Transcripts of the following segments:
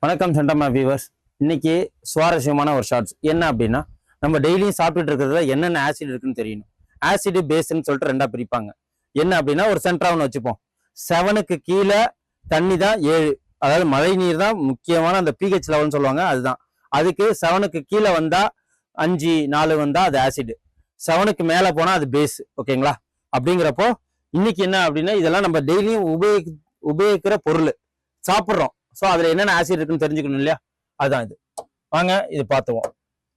வணக்கம் சென்டமா வியூவர்ஸ். இன்னைக்கு சுவாரஸ்யமான ஒரு ஷார்ட்ஸ் என்ன அப்படின்னா, நம்ம டெய்லியும் சாப்பிட்டுட்டு இருக்கிறதுல என்னென்ன ஆசிட் இருக்குன்னு தெரியணும். ஆசிட் பேஸ்ன்னு சொல்லிட்டு ரெண்டா பிரிப்பாங்க. என்ன அப்படின்னா, ஒரு சென்டரா ஒன்று வச்சுப்போம். 7க்கு கீழே தண்ணி தான் 7, அதாவது மழை நீர் தான் முக்கியமான அந்த pH லெவல்னு சொல்லுவாங்க. அதுதான் அதுக்கு 7க்கு கீழே வந்தா 5, 4 வந்தா அது ஆசிட், 7க்கு மேல போனா அது பேஸ். ஓகேங்களா? அப்படிங்கிறப்போ இன்னைக்கு என்ன அப்படின்னா, இதெல்லாம் நம்ம டெய்லியும் உபயோகிக்கிற பொருள், சாப்பிட்றோம். ஸோ அதுல என்னென்ன ஆசிட் இருக்குன்னு தெரிஞ்சுக்கணும் இல்லையா? அதுதான் இது. வாங்க இது பார்த்துவோம்.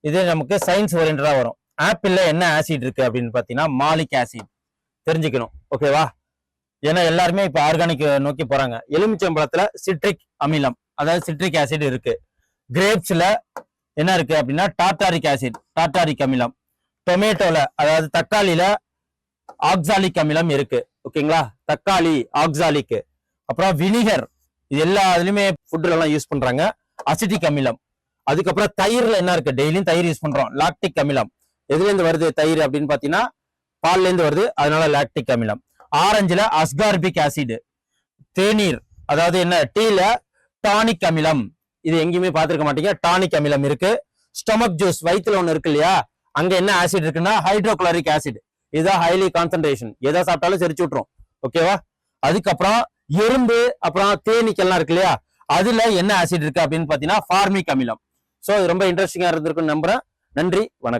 இது நமக்கு சயின்ஸ் ஓரியன்டா வரும். ஆப்பிள்ல என்ன ஆசிட் இருக்கு அப்படின்னு பாத்தீங்கன்னா மாலிக் ஆசிட் தெரிஞ்சுக்கணும். ஓகேவா? ஏன்னா எல்லாருமே இப்ப ஆர்கானிக் நோக்கி போறாங்க. எலுமிச்சம்பழத்துல சிட்ரிக் அமிலம், அதாவது சிட்ரிக் ஆசிட் இருக்கு. கிரேப்ஸ்ல என்ன இருக்கு அப்படின்னா டார்டாரிக் ஆசிட், டார்டாரிக் அமிலம். டொமேட்டோல, அதாவது தக்காளியில ஆக்சாலிக் அமிலம் இருக்கு. ஓகேங்களா? தக்காளி ஆக்சாலிக். அப்புறம் வினிகர், இது எல்லா இதுலயுமே ஃபுட்ல எல்லாம் யூஸ் பண்றாங்க, அசிட்டிக் அமிலம். அதுக்கப்புறம் தயிர்ல என்ன இருக்கு? டெய்லியும் தயிர் யூஸ் பண்றோம், லாக்டிக் அமிலம். எதுல இருந்து வருது தயிர் அப்படின்னு பாத்தீங்கன்னா பால்ல இருந்து வருது, அதனால லாக்டிக் அமிலம். ஆரஞ்சுல அஸ்கார்பிக் ஆசிட். தேநீர், அதாவது என்ன, டீல டானிக் அமிலம். இது எங்கேயுமே பார்த்திருக்க மாட்டீங்க, டானிக் அமிலம் இருக்கு. ஸ்டொமக் ஜூஸ், வயிற்றுல ஒண்ணு இருக்கு இல்லையா, அங்க என்ன ஆசிட் இருக்குன்னா ஹைட்ரோகுளோரிக் ஆசிட். இதுதான் ஹைலி கான்சன்ட்ரேஷன், எதை சாப்பிட்டாலும் செரிச்சு விட்டுரும். ஓகேவா? அதுக்கப்புறம் எறும்பு, அப்புறம் தேனீக்கெல்லாம் இருக்கு இல்லையா, அதுல என்ன ஆசிட் இருக்கு அப்படின்னு பாத்தீங்கன்னா ஃபார்மிக் அமிலம். சோ இது ரொம்ப இன்ட்ரெஸ்டிங்கா இருந்திருக்குன்னு நம்புறேன். நன்றி, வணக்கம்.